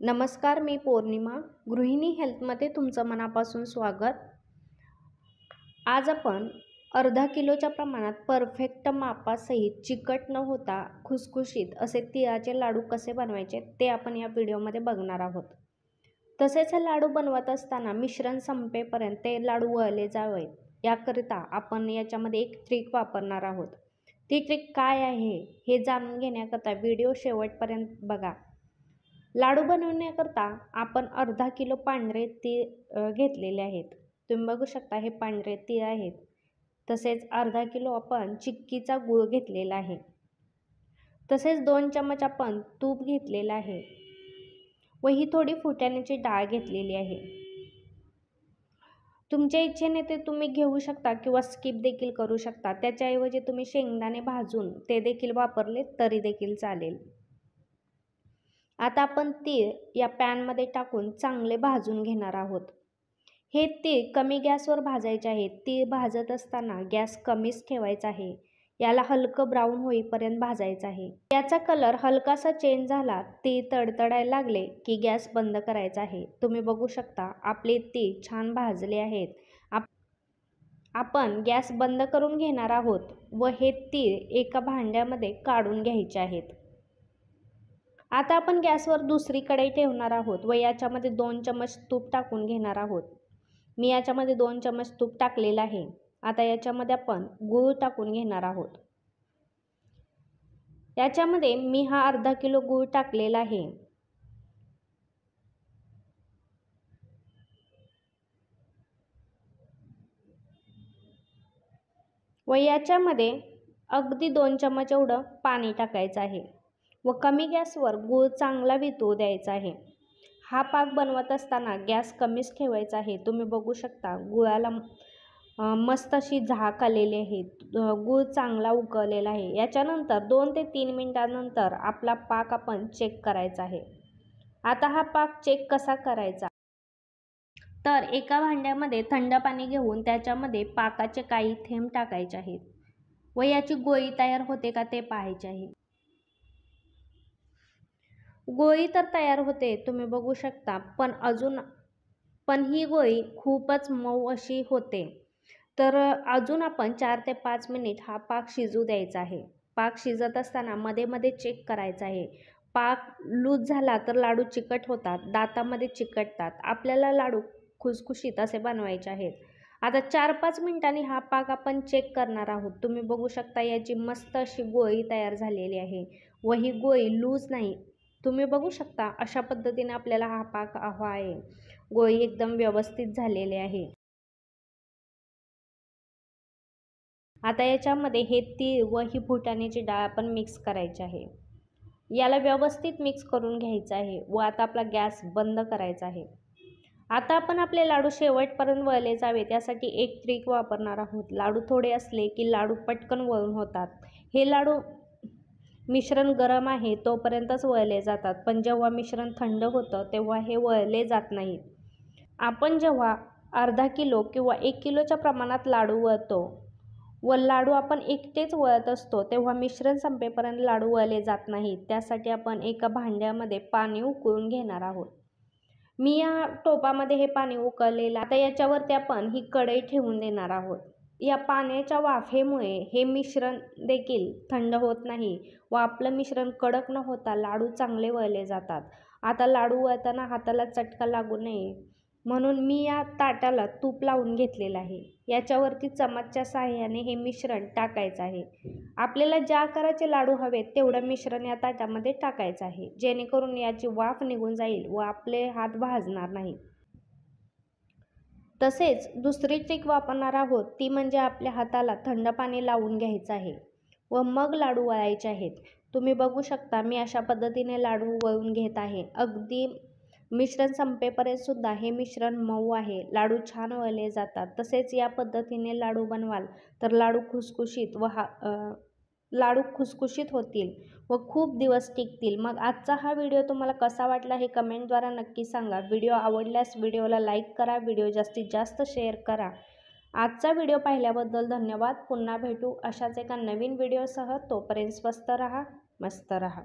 नमस्कार, मी पौर्णिमा. गृहिणी हेल्थमध्ये तुमचं मनापासून स्वागत. आज आपण अर्धा किलोच्या प्रमाणात परफेक्ट मापासहित चिकट न होता खुसखुशीत असे तिळाचे लाडू कसे बनवायचे ते आपण या व्हिडिओमध्ये बघणार आहोत. तसेच हे लाडू बनवत असताना मिश्रण संपेपर्यंत ते लाडू वळले जावेत याकरिता आपण याच्यामध्ये एक ट्रिक वापरणार आहोत. ती ट्रिक काय आहे हे जाणून घेण्याकरता व्हिडिओ शेवटपर्यंत बघा. लाडू बनवण्याकरता आपण अर्धा किलो पांढरे तीळ घेतलेले आहेत. तुम्ही बघू शकता हे पांढरे तीळ आहेत. तसेच अर्धा किलो आपण चिक्कीचा गूळ घेतलेला आहे. तसेच 2 चमच आपण तूप घेतलेलं आहे व ही थोडी फुटाण्याची डाळ घेतलेली आहे. तुमच्या इच्छेने ते तुम्ही घेऊ शकता किंवा स्किप देखील करू शकता. त्याच्याऐवजी तुम्ही शेंगदाणे भाजून ते देखील वापरले तरी देखील चालेल. आता आपण तीळ या पॅनमध्ये टाकून चांगले भाजून घेणार आहोत. हे तीळ कमी गॅसवर भाजायचे आहेत. तीळ भाजत असताना गॅस कमीच ठेवायचा आहे. याला हलकं ब्राऊन होईपर्यंत भाजायचं आहे. याचा कलर हलकासा चेंज झाला, तीळ तडतडायला लागले की गॅस बंद करायचा आहे. तुम्ही बघू शकता आपले तीळ छान भाजले आहेत. आपण गॅस बंद करून घेणार आहोत व हे तीळ एका भांड्यामध्ये काढून घ्यायचे आहेत. आता आपण गॅसवर दुसरी कढई ठेवणार आहोत व याच्यामध्ये 2 चमच तूप टाकून घेणार आहोत. मी याच्यामध्ये 2 चमच तूप टाकलेलं आहे. आता याच्यामध्ये आपण गूळ टाकून घेणार आहोत. याच्यामध्ये मी हा अर्धा किलो गूळ टाकलेला आहे. व याच्यामध्ये अगदी 2 चमच एवढं पाणी टाकायचं आहे व कमी गॅसवर गूळ चांगला वितळू द्यायचा आहे. हा पाक बनवत असताना गॅस कमीच ठेवायचा आहे. तुम्ही बघू शकता गुळाला मस्त अशी झाक आलेली आहे. गूळ चांगला उकळलेला आहे. याच्यानंतर 2 ते 3 मिनिटांनंतर आपला पाक आपण चेक करायचा आहे. आता हा पाक चेक कसा करायचा तर एका भांड्यामध्ये थंड पाणी घेऊन त्याच्यामध्ये पाकाचे काही थेंब टाकायचे आहेत व याची गोळी तयार होते का ते पाहायचे आहे. गोळी तर तयार होते तुम्ही बघू शकता, पण ही गोळी खूपच मऊ अशी होते. तर अजून आपण 4 ते 5 मिनिट हा पाक शिजू द्यायचा आहे. पाक शिजत असताना मध्ये मध्ये चेक करायचा आहे. पाक लूज झाला तर लाडू चिकट होतात, दातामध्ये चिकटतात. आपल्याला लाडू खुसखुशीत असे बनवायचे आहेत. आता 4-5 मिनिटांनी हा पाक आपण चेक करणार आहोत. तुम्ही बघू शकता याची मस्त अशी गोळी तयार झालेली आहे व ही गोळी लूज नाही. तुम्ही बघू शकता अशा पद्धतीने आपल्याला हा पाक हवा आहे. गोळी एकदम व्यवस्थित झालेली आहे. आता याच्यामध्ये हे तीळ व ही फुटाण्याची डाळ आपण मिक्स करायची आहे. याला व्यवस्थित मिक्स करून घ्यायचं आहे व आता आपला गॅस बंद करायचा आहे. आता आपण आपले लाडू शेवटपर्यंत वळले जावे त्यासाठी एक ट्रिक वापरणार आहोत. लाडू थोडे असले की लाडू पटकन वळून होतात. हे लाडू मिश्रण गरम आहे तोपर्यंतच वळले जातात, पण जेव्हा मिश्रण थंड होतं तेव्हा हे वळले जात नाहीत. आपण जेव्हा अर्धा किलो किंवा 1 किलोच्या प्रमाणात लाडू वळतो व लाडू आपण एकटेच वळत असतो तेव्हा मिश्रण संपेपर्यंत लाडू वळले जात नाहीत. त्यासाठी आपण एका भांड्यामध्ये पाणी उकळून घेणार आहोत. मी या टोपामध्ये हे पाणी उकळलेलं. आता याच्यावरती आपण ही कढई ठेवून देणार आहोत. या पाण्याच्या वाफेमुळे हे मिश्रण देखील थंड होत नाही व आपलं मिश्रण कडक न होता लाडू चांगले वळले जातात. आता लाडू वळताना हाताला चटका लागू नये म्हणून मी या ताटाला तूप लावून घेतलेलं आहे. याच्यावरती चमचच्या साहाय्याने हे मिश्रण टाकायचं आहे. आपल्याला ज्या आकाराचे लाडू हवेत तेवढं मिश्रण या ताटामध्ये टाकायचं आहे, जेणेकरून याची वाफ निघून जाईल व आपले हात भाजणार नाहीत. तसेच दुसरी ट्रिक वापरणार आहोत ती म्हणजे आपल्या हाताला थंड पाणी लावून घ्यायचं आहे व मग लाडू वळायचे आहेत. तुम्ही बघू शकता मी अशा पद्धतीने लाडू वळून घेत आहे. अगदी मिश्रण संपेपर्यंत सुद्धा हे मिश्रण मऊ आहे. लाडू छान वळले जातात. तसेच या पद्धतीने लाडू बनवाल तर लाडू खुसखुशीत होतील व खूप दिवस टिकतील. मग आजचा हा व्हिडिओ तुम्हाला कसा वाटला हे कमेंटद्वारे नक्की सांगा. व्हिडिओ आवडल्यास व्हिडिओला लाईक करा, व्हिडिओ जास्तीत जास्त शेअर करा. आजचा व्हिडिओ पाहिल्याबद्दल धन्यवाद. पुन्हा भेटू अशाच एका नवीन व्हिडिओसह. तोपर्यंत स्वस्त रहा, मस्त रहा.